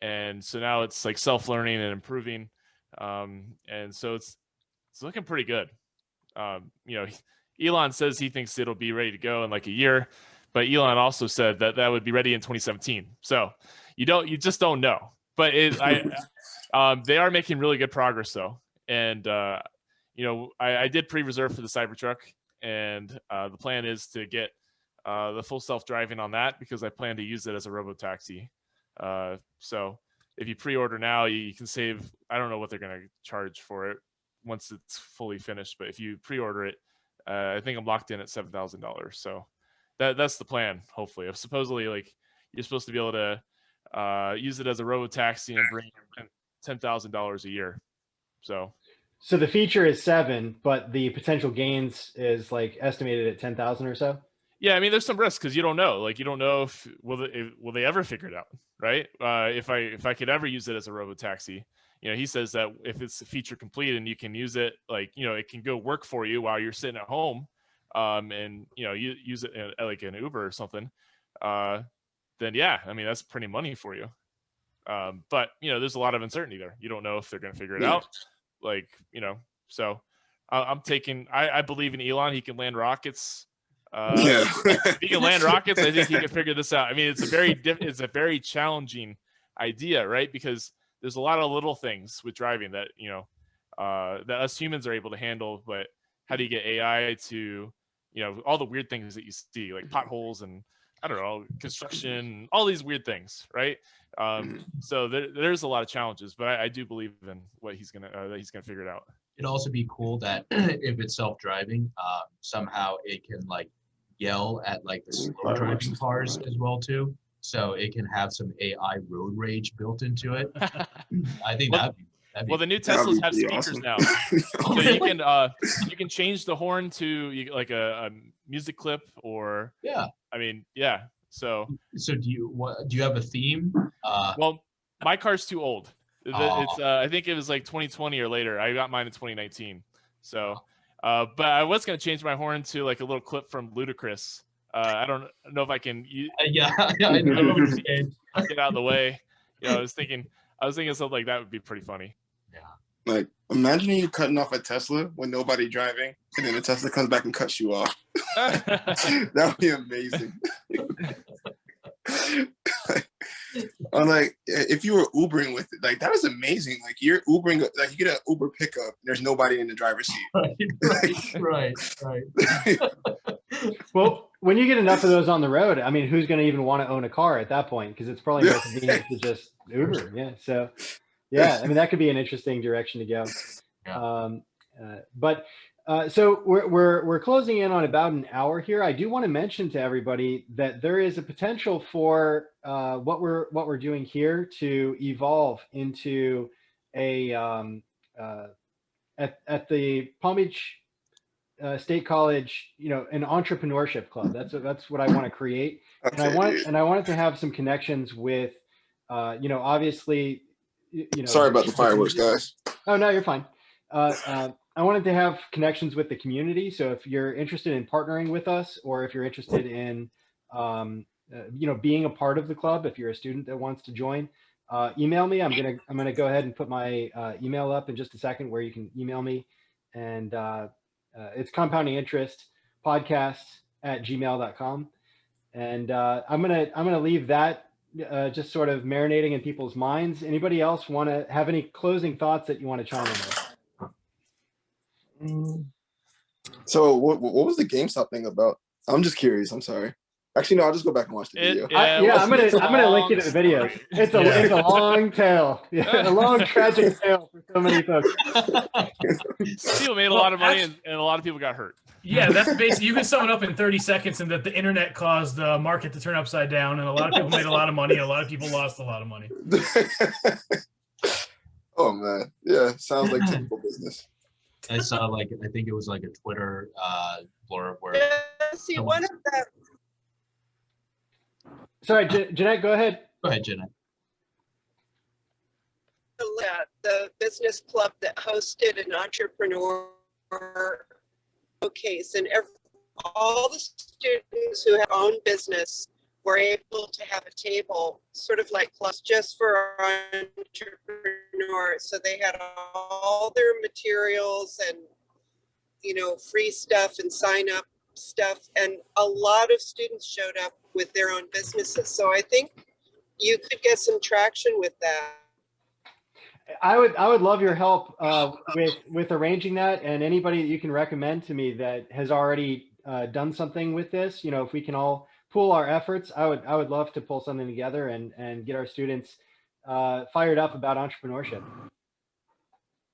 And so now it's like self-learning and improving. And so it's looking pretty good. Elon says he thinks it'll be ready to go in like a year, but Elon also said that would be ready in 2017. So you just don't know, but they are making really good progress though. And, I did pre-reserve for the Cybertruck, and the plan is to get the full self-driving on that because I plan to use it as a robotaxi. So if you pre-order now, you can save, I don't know what they're going to charge for it once it's fully finished, but if you pre-order it, I think I'm locked in at $7,000. So that's the plan. Hopefully, supposedly like you're supposed to be able to use it as a robotaxi and bring $10,000 a year. So the feature is 7, but the potential gains is like estimated at 10,000 or so. Yeah, I mean, there's some risk because you don't know. Like, you don't know if will they ever figure it out, right? If I could ever use it as a robotaxi, he says that if it's a feature complete and you can use it, like, it can go work for you while you're sitting at home, and you use it like an Uber or something, then yeah, I mean that's pretty money for you. But there's a lot of uncertainty there. You don't know if they're going to figure it out, like so. I believe in Elon. He can land rockets. Yeah. If he can land rockets, I think he can figure this out. I mean, it's a very challenging idea, right? Because there's a lot of little things with driving that that us humans are able to handle, but how do you get AI to, all the weird things that you see, like potholes and I don't know, construction, all these weird things, right? So there's a lot of challenges, but I do believe in what that he's gonna figure it out. It'd also be cool that if it's self-driving, somehow it can like yell at like the slow driving cars as well too. So it can have some AI road rage built into it. I think that'd be well, the new Teslas have speakers awesome. now, so you can change the horn to like a music clip or I mean, yeah. So do you have a theme? Well, my car's too old. It's I think it was like 2020 or later. I got mine in 2019. So, but I was gonna change my horn to like a little clip from Ludacris. I don't know if I can. Yeah, I know what you're saying. Get out of the way. I was thinking something like that would be pretty funny. Yeah. Like, imagine you cutting off a Tesla with nobody driving, and then the Tesla comes back and cuts you off. That would be amazing. I'm like, if you were Ubering with it, like that is amazing. Like you're Ubering, like you get an Uber pickup, there's nobody in the driver's seat. Right. Well, when you get enough of those on the road, I mean, who's going to even want to own a car at that point? Because it's probably more convenient to just Uber. Yeah. So, yeah, I mean, that could be an interesting direction to go. Yeah. So we're closing in on about an hour here. I do want to mention to everybody that there is a potential for what we're doing here to evolve into a at the Palm Beach State College, an entrepreneurship club. That's what I want to create, Okay, and I wanted to have some connections with, obviously, sorry about the fireworks, guys. Oh no, you're fine. I wanted to have connections with the community. So if you're interested in partnering with us, or if you're interested in, being a part of the club, if you're a student that wants to join, email me. I'm gonna go ahead and put my email up in just a second, where you can email me, and it's compoundinginterestpodcast@gmail.com. And I'm gonna leave that just sort of marinating in people's minds. Anybody else want to have any closing thoughts that you want to chime in with? So what was the GameStop thing about? I'm just curious. I'm sorry. Actually, no, I'll just go back and watch the video. I'm gonna link you to the video. It's a long tale. Yeah, a long tragic tale for so many folks. People made a lot of money, and a lot of people got hurt. Yeah, that's basically, you can sum it up in 30 seconds, and that the internet caused the market to turn upside down, and a lot of people made a lot of money, and a lot of people lost a lot of money. Oh man, yeah, sounds like typical business. I saw I think it was like a Twitter blurb where. See, one of the. Sorry, Jeanette, go ahead. Go ahead, Jeanette. The business club that hosted an entrepreneur showcase, and all the students who have own business were able to have a table, sort of like clubs just for entrepreneurs. So they had all their materials and, free stuff and sign up stuff. And a lot of students showed up with their own businesses. So I think you could get some traction with that. I would love your help with arranging that, and anybody that you can recommend to me that has already done something with this. If we can all pool our efforts, I would love to pull something together and get our students fired up about entrepreneurship.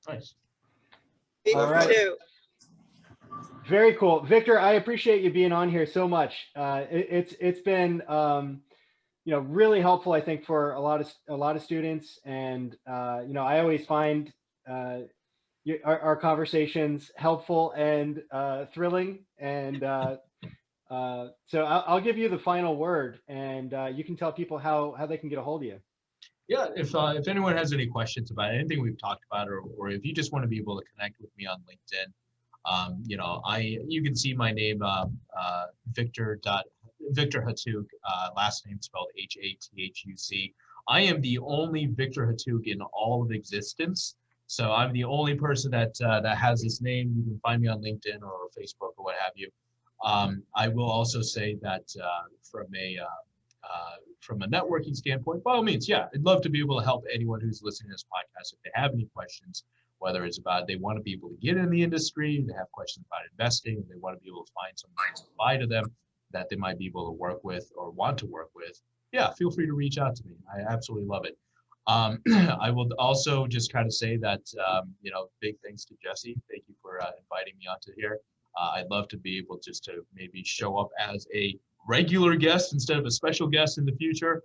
Nice. All right. Too. Very cool, Victor. I appreciate you being on here so much. It's been really helpful, I think, for a lot of students, and I always find our conversations helpful and thrilling, and so I'll give you the final word, and you can tell people how they can get a hold of you. Yeah, if anyone has any questions about anything we've talked about, or if you just want to be able to connect with me on LinkedIn, you can see my name, Victor Hathuc, last name spelled Hathuc. I am the only Victor Hathuc in all of existence. So I'm the only person that has this name. You can find me on LinkedIn or Facebook or what have you. I will also say that from a networking standpoint, by all means, yeah, I'd love to be able to help anyone who's listening to this podcast if they have any questions, whether it's about they want to be able to get in the industry, they have questions about investing, they want to be able to find someone to apply to them that they might be able to work with or want to work with. Yeah, feel free to reach out to me. I absolutely love it. I will also just kind of say that, big thanks to Jesse. Thank you for inviting me onto here. I'd love to be able just to maybe show up as a regular guest instead of a special guest in the future.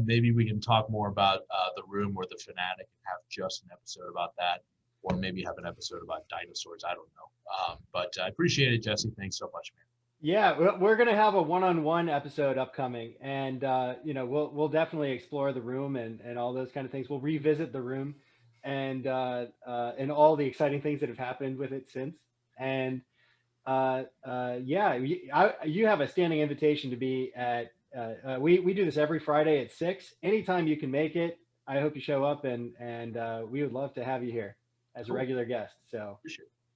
Maybe we can talk more about The Room or The Fanatic and have just an episode about that, or maybe have an episode about dinosaurs. I don't know. But I appreciate it, Jesse. Thanks so much, man. Yeah, we're going to have a one-on-one episode upcoming, and we'll definitely explore The Room and all those kind of things. We'll revisit The Room and all the exciting things that have happened with it since. And you have a standing invitation to be at. We do this every Friday at 6. Anytime you can make it, I hope you show up, and we would love to have you here as a regular guest. So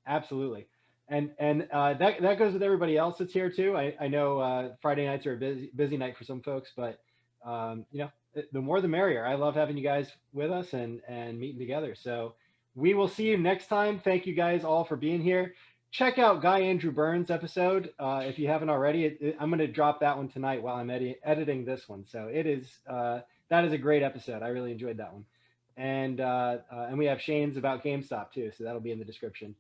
absolutely. And that goes with everybody else that's here too. I know Friday nights are a busy night for some folks, but the more the merrier. I love having you guys with us and meeting together. So we will see you next time. Thank you guys all for being here. Check out Guy Andrew Burns' episode if you haven't already. I'm going to drop that one tonight while I'm editing this one. So that is a great episode. I really enjoyed that one. And we have Shane's about GameStop too, so that'll be in the description.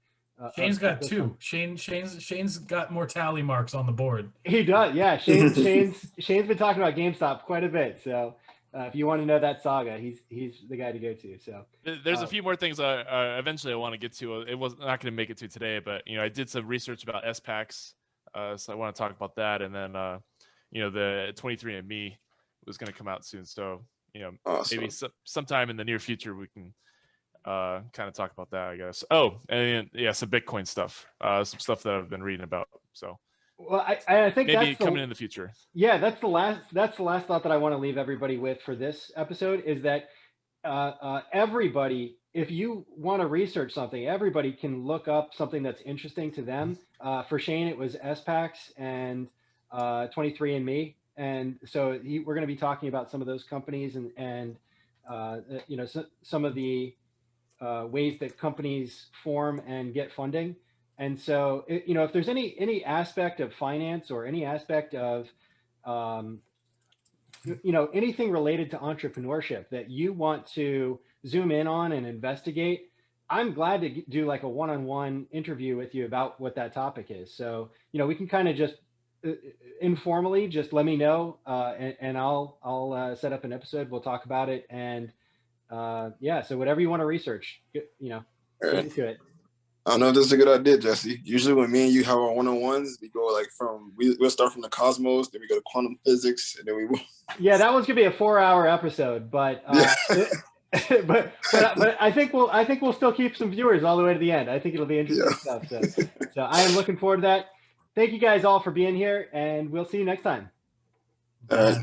Shane's got 2. Shane's got more tally marks on the board. He does, yeah. Shane's been talking about GameStop quite a bit. So if you want to know that saga, he's the guy to go to. So there's a few more things eventually I want to get to. It was not going to make it to today, but I did some research about SPACs, so I want to talk about that. And then the 23andMe was going to come out soon, so awesome. Maybe sometime in the near future we can kind of talk about that, I guess. Oh, and yeah, some Bitcoin stuff, some stuff that I've been reading about. So, well, I think maybe that's coming in the future. Yeah, that's the last thought that I want to leave everybody with for this episode is that everybody, if you want to research something, everybody can look up something that's interesting to them. For Shane, it was SPACs and 23andMe, and so we're going to be talking about some of those companies and some of the ways that companies form and get funding. And so, if there's any aspect of finance or any aspect of, anything related to entrepreneurship that you want to zoom in on and investigate, I'm glad to do like a one-on-one interview with you about what that topic is. So, we can kind of just informally just let me know, and I'll set up an episode. We'll talk about it. And so whatever you want to research, get into it. I don't know if this is a good idea, Jesse. Usually when me and you have our one-on-ones, we go like we'll start from the cosmos, then we go to quantum physics, and then we will. Yeah, that one's gonna be a 4-hour episode, but but I think we'll still keep some viewers all the way to the end. I think it'll be interesting stuff. So I am looking forward to that. Thank you guys all for being here, and we'll see you next time. All right.